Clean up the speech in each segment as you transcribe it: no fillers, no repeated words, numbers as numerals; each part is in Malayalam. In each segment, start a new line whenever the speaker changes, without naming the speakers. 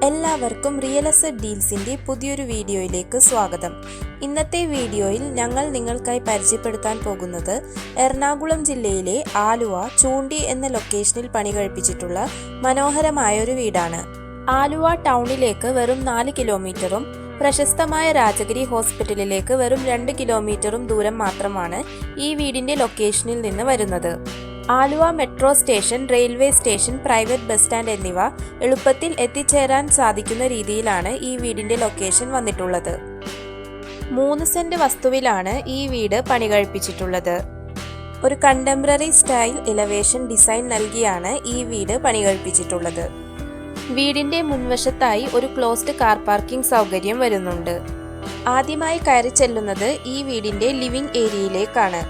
എല്ലാവർക്കും റിയൽ എസ്റ്റേറ്റ് ഡീൽസിൻ്റെ പുതിയൊരു വീഡിയോയിലേക്ക് സ്വാഗതം. ഇന്നത്തെ വീഡിയോയിൽ ഞങ്ങൾ നിങ്ങൾക്കായി പരിചയപ്പെടുത്താൻ പോകുന്നത് എറണാകുളം ജില്ലയിലെ ആലുവ ചൂണ്ടി എന്ന ലൊക്കേഷനിൽ പണി കഴിപ്പിച്ചിട്ടുള്ള മനോഹരമായൊരു വീടാണ്. ആലുവ ടൗണിലേക്ക് വെറും 4 കിലോമീറ്ററും പ്രശസ്തമായ രാജഗിരി ഹോസ്പിറ്റലിലേക്ക് വെറും 2 കിലോമീറ്ററും ദൂരം മാത്രമാണ് ഈ വീടിൻ്റെ ലൊക്കേഷനിൽ നിന്ന് വരുന്നത്. Aluva metro station, railway station, private bus stand എന്നിവ എളുപ്പത്തിൽ എത്തിച്ചേരാൻ സാധിക്കുന്ന രീതിയിലാണ് ഈ വീടിൻ്റെ ലൊക്കേഷൻ വന്നിട്ടുള്ളത്. 3 സെന്റ് വസ്തുവിലാണ് ഈ വീട് പണി കഴിപ്പിച്ചിട്ടുള്ളത്. ഒരു കണ്ടംപററി സ്റ്റൈൽ എലവേഷൻ ഡിസൈൻ നൽകിയാണ് ഈ വീട് പണി കഴിപ്പിച്ചിട്ടുള്ളത്. വീടിൻ്റെ മുൻവശത്തായി ഒരു ക്ലോസ്ഡ് കാർ പാർക്കിംഗ് സൗകര്യം വരുന്നുണ്ട്. ആദ്യമായി കയറി ചെല്ലുന്നത് ഈ വീടിൻ്റെ ലിവിംഗ് ഏരിയയിലേക്കാണ്.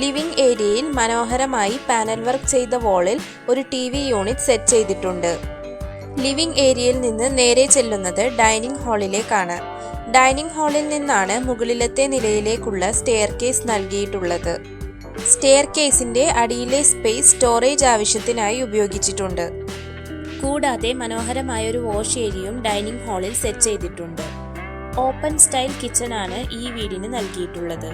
ലിവിംഗ് ഏരിയയിൽ മനോഹരമായി പാനൽ വർക്ക് ചെയ്ത വോളിൽ ഒരു TV യൂണിറ്റ് സെറ്റ് ചെയ്തിട്ടുണ്ട്. ലിവിംഗ് ഏരിയയിൽ നിന്ന് നേരെ ചെല്ലുന്നത് ഡൈനിങ് ഹാളിലേക്കാണ്. ഡൈനിങ് ഹാളിൽ നിന്നാണ് മുകളിലത്തെ നിലയിലേക്കുള്ള സ്റ്റെയർ കേസ് നൽകിയിട്ടുള്ളത്. സ്റ്റെയർ കേസിന്റെ അടിയിലെ സ്പേസ് സ്റ്റോറേജ് ആവശ്യത്തിനായി ഉപയോഗിച്ചിട്ടുണ്ട്. കൂടാതെ മനോഹരമായൊരു വാഷ് ഏരിയയും ഡൈനിങ് ഹാളിൽ സെറ്റ് ചെയ്തിട്ടുണ്ട്. ഓപ്പൺ സ്റ്റൈൽ കിച്ചൺ ആണ് ഈ വീടിന് നൽകിയിട്ടുള്ളത്.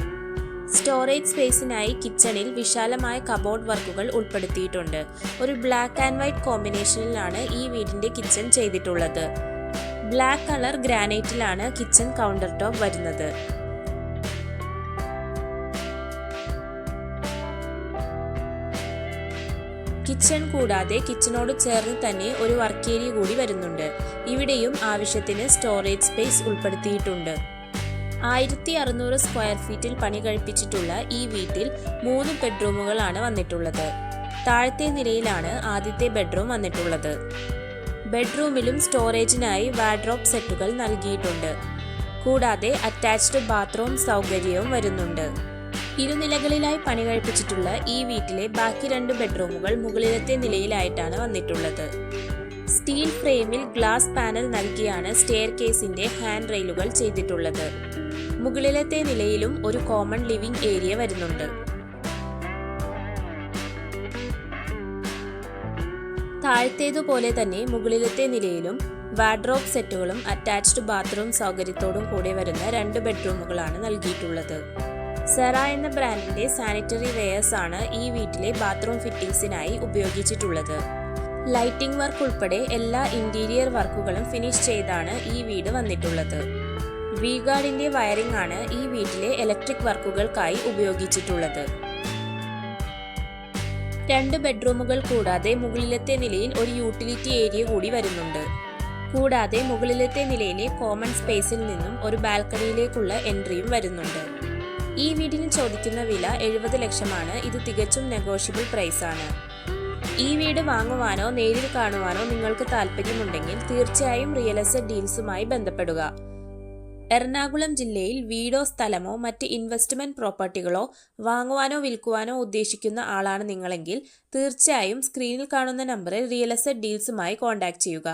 സ്റ്റോറേജ് സ്പേസിനായി കിച്ചണിൽ വിശാലമായ കബോർഡ് വർക്കുകൾ ഉൾപ്പെടുത്തിയിട്ടുണ്ട്. ഒരു ബ്ലാക്ക് ആൻഡ് വൈറ്റ് കോമ്പിനേഷനിലാണ് ഈ വീടിന്റെ കിച്ചൺ ചെയ്തിട്ടുള്ളത്. ബ്ലാക്ക് കളർ ഗ്രാനൈറ്റിലാണ് കിച്ചൺ കൗണ്ടർ ടോപ്പ് വരുന്നത്. കിച്ചൺ കൂടാതെ കിച്ചണോട് ചേർന്ന് തന്നെ ഒരു വർക്ക് ഏരിയ കൂടി വരുന്നുണ്ട്. ഇവിടെയും ആവശ്യത്തിന് സ്റ്റോറേജ് സ്പേസ് ഉൾപ്പെടുത്തിയിട്ടുണ്ട്. 1600 സ്ക്വയർ ഫീറ്റിൽ പണി കഴിപ്പിച്ചിട്ടുള്ള ഈ വീട്ടിൽ 3 ബെഡ്റൂമുകളാണ് വന്നിട്ടുള്ളത്. താഴത്തെ നിലയിലാണ് ആദ്യത്തെ ബെഡ്റൂം വന്നിട്ടുള്ളത്. ബെഡ്റൂമിലും സ്റ്റോറേജിനായി വാർഡ്രോബ് സെറ്റുകൾ നൽകിയിട്ടുണ്ട്. കൂടാതെ അറ്റാച്ച്ഡ് ബാത്റൂം സൗകര്യവും വരുന്നുണ്ട്. ഇരുനിലകളിലായി പണി കഴിപ്പിച്ചിട്ടുള്ള ഈ വീട്ടിലെ ബാക്കി 2 ബെഡ്റൂമുകൾ മുകളിലത്തെ നിലയിലായിട്ടാണ് വന്നിട്ടുള്ളത്. സ്റ്റീൽ ഫ്രെയിമിൽ ഗ്ലാസ് പാനൽ നൽകിയാണ് സ്റ്റെയർ കേസിന്റെ ഹാൻഡ് റെയിലുകൾ ചെയ്തിട്ടുള്ളത്. മുകളിലത്തെ നിലയിലും ഒരു കോമൺ ലിവിംഗ് ഏരിയ വരുന്നുണ്ട്. താഴത്തേതുപോലെ തന്നെ മുകളിലത്തെ നിലയിലും വാർഡ്രോബ് സെറ്റുകളും അറ്റാച്ച്ഡ് ബാത്റൂം സൗകര്യത്തോടും കൂടെ വരുന്ന 2 ബെഡ്റൂമുകളാണ് നൽകിയിട്ടുള്ളത്. സെറ എന്ന ബ്രാൻഡിന്റെ സാനിറ്ററി വെയേഴ്സ് ആണ് ഈ വീട്ടിലെ ബാത്റൂം ഫിറ്റിംഗ്സിനായി ഉപയോഗിച്ചിട്ടുള്ളത്. ലൈറ്റിംഗ് വർക്ക് ഉൾപ്പെടെ എല്ലാ ഇന്റീരിയർ വർക്കുകളും ഫിനിഷ് ചെയ്താണ് ഈ വീട് വന്നിട്ടുള്ളത്. വി-ഗാർഡിന്റെ വയറിംഗ് ആണ് ഈ വീട്ടിലെ ഇലക്ട്രിക് വർക്കുകൾക്കായി ഉപയോഗിച്ചിട്ടുള്ളത്. 2 ബെഡ്റൂമുകൾ കൂടാതെ മുകളിലത്തെ നിലയിൽ ഒരു യൂട്ടിലിറ്റി ഏരിയ കൂടി വരുന്നുണ്ട്. കൂടാതെ മുകളിലത്തെ നിലയിലെ കോമൺ സ്പേസിൽ നിന്നും ഒരു ബാൽക്കണിയിലേക്കുള്ള എൻട്രിയും വരുന്നുണ്ട്. ഈ വീടിന് ചോദിക്കുന്ന വില 70 ലക്ഷമാണ്. ഇത് തികച്ചും നെഗോഷ്യബിൾ പ്രൈസ് ആണ്. ഈ വീട് വാങ്ങുവാനോ നേരിൽ കാണുവാനോ നിങ്ങൾക്ക് താല്പര്യമുണ്ടെങ്കിൽ തീർച്ചയായും റിയൽ എസ്റ്റേറ്റ് ഡീൽസുമായി ബന്ധപ്പെടുക. എറണാകുളം ജില്ലയിൽ വീടോ സ്ഥലമോ മറ്റ് ഇൻവെസ്റ്റ്മെന്റ് പ്രോപ്പർട്ടികളോ വാങ്ങുവാനോ വിൽക്കുവാനോ ഉദ്ദേശിക്കുന്ന ആളാണ് നിങ്ങളെങ്കിൽ തീർച്ചയായും സ്ക്രീനിൽ കാണുന്ന നമ്പറിൽ റിയൽ എസ്റ്റേറ്റ് ഡീൽസുമായി കോൺടാക്ട് ചെയ്യുക.